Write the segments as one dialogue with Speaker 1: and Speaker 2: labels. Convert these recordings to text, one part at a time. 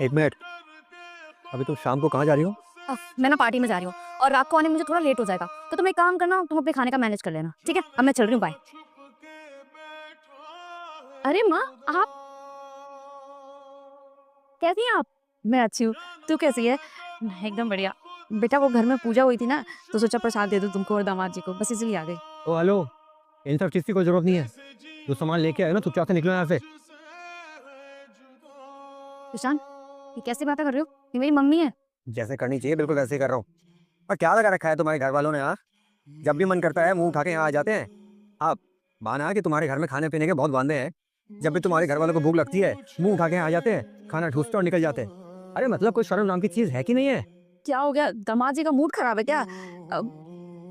Speaker 1: एक मिनट, अभी तुम शाम को कहाँ जा रही हो?
Speaker 2: मैं ना पार्टी में जा रही हूँ और रात को आने में मुझे थोड़ा लेट हो जाएगा, तो तुम एक काम करना, तुम अपने खाने का मैनेज कर लेना, ठीक है? अब मैं चल रही हूँ, बाय। अरे माँ, आप कैसी हैं आप? मैं अच्छी हूँ, तू कैसी है? मैं एकदम बढ़िया। बेटा वो घर में पूजा हुई थी ना, तो सोचा प्रसाद दे दूँ तुमको और दामाद जी को, बस इसलिए आ गई।
Speaker 1: ओ हेलो, इन सब चीज़ की कोई ज़रूरत नहीं है। जो सामान लेके आए ना चुपचाप से निकलो यहाँ से।
Speaker 2: ईशान, ये कैसी बातें कर रहे हो? ये मेरी मम्मी है।
Speaker 1: जैसे करनी चाहिए बिल्कुल वैसे ही कर रहा हूँ। और क्या लगा रखा है तुम्हारे घर वालों ने यार? जब भी मन करता है मुंह उठा के यहाँ आ जाते हैं। आप बहाना है कि तुम्हारे घर में खाने पीने के बहुत वांदे हैं। जब भी तुम्हारे घर वालों को भूख लगती है मुंह उठा के यहाँ आ जाते हैं, खाना ठूसते और निकल जाते हैं। अरे मतलब कोई शर्म नाम की चीज़ है कि नहीं है?
Speaker 2: क्या हो गया? दामाद जी का मूड खराब है क्या?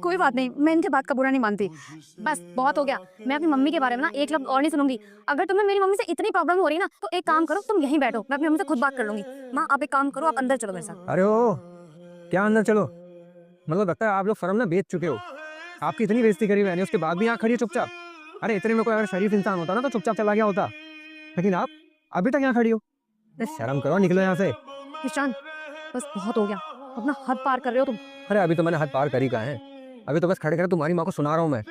Speaker 2: कोई बात नहीं, मैं इनके बात का बुरा नहीं मानती। बस बहुत हो गया। मैं अपनी मम्मी के बारे में ना एक लफ्ज़ और नहीं सुनूंगी। अगर तुम्हें मेरी मम्मी से इतनी प्रॉब्लम हो रही है ना, तो एक काम करो, तुम यहीं बैठो, मैं अपनी मम्मी से खुद बात कर लूंगी। माँ आप एक काम करो, आप अंदर चलो मेरे साथ।
Speaker 1: अरे ओ, क्या अंदर चलो? मतलब लगता है आप लोग शर्म ना बेच चुके हो। आपकी इतनी बेइज्जती करी मैंने, उसके बाद भी यहाँ खड़ी है चुपचाप। अरे इतने में कोई अगर शरीफ इंसान होता ना तो चुपचाप चला गया होता, लेकिन आप अभी तक यहाँ खड़ी हो। अरे शर्म करो, निकलो यहाँ से।
Speaker 2: ईशान, बस बहुत हो गया, अपना हद पार कर रहे हो तुम।
Speaker 1: अरे अभी तो मैंने हद पार करी कहा है। अभी तो बस खड़े खड़े तुम्हारी माँ को सुना रहा हूँ मैं।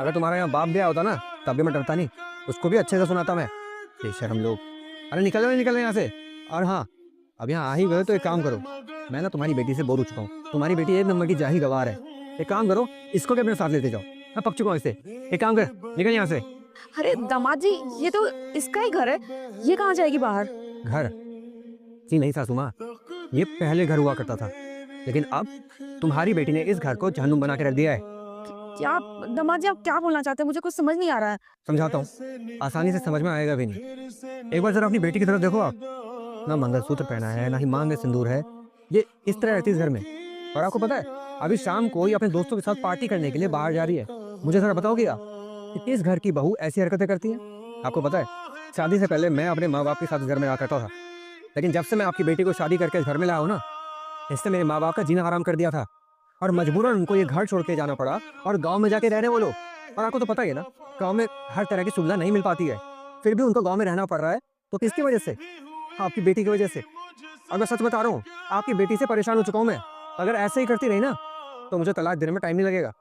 Speaker 1: अगर तुम्हारा यहाँ बाप गया होता ना तब भी मैं डरता नहीं, उसको भी अच्छे से सुनाता मैं। ये शर्म लोग। अरे निकल यहाँ से। और हाँ, अब यहाँ आ ही गए तो एक काम करो, मैं ना तुम्हारी बेटी से बोल चुका हूँ। तुम्हारी बेटी एक नंबर की जाही गवार है। एक काम करो, इसको भी अपने साथ लेते जाओ। मैं पक चुका हूँ इससे। एक काम कर, निकल यहाँ से।
Speaker 2: अरे दामाद जी, ये तो इसका ही घर है, ये कहाँ जाएगी बाहर?
Speaker 1: घर? जी नहीं सासू माँ, ये पहले घर हुआ करता था, लेकिन अब तुम्हारी बेटी ने इस घर को जहन्नुम बना के रख दिया है।
Speaker 2: क्या दामाद जी, आप क्या बोलना चाहते हैं? मुझे कुछ समझ नहीं आ रहा है।
Speaker 1: समझाता हूँ, आसानी से समझ में आएगा भी नहीं। एक बार जरा अपनी बेटी की तरफ देखो आप। ना मंगलसूत्र पहना है, ना ही मांग में सिंदूर है। ये इस तरह रहती है इस घर में। और आपको पता है, अभी शाम को ये अपने दोस्तों के साथ पार्टी करने के लिए बाहर जा रही है। मुझे जरा बताओगे आप कि इस घर की बहू ऐसी हरकतें करती है? आपको पता है, शादी से पहले मैं अपने माँ बाप के साथ इस घर में रहा करता था, लेकिन जब से मैं आपकी बेटी को शादी करके इस घर में लाया हूँ ना, इसने मेरे माँ बाप का जीना हराम कर दिया था। और मजबूरन उनको ये घर छोड़ के जाना पड़ा और गांव में जाके रहने वो लोग। और आपको तो पता ही है ना, गांव में हर तरह की सुविधा नहीं मिल पाती है, फिर भी उनको गांव में रहना पड़ रहा है। तो किसकी वजह से? आपकी बेटी की वजह से। और मैं सच बता रहा हूँ, आपकी बेटी से परेशान हो चुका हूँ मैं। अगर ऐसे ही करती रही ना तो मुझे तलाक देने में टाइम नहीं लगेगा।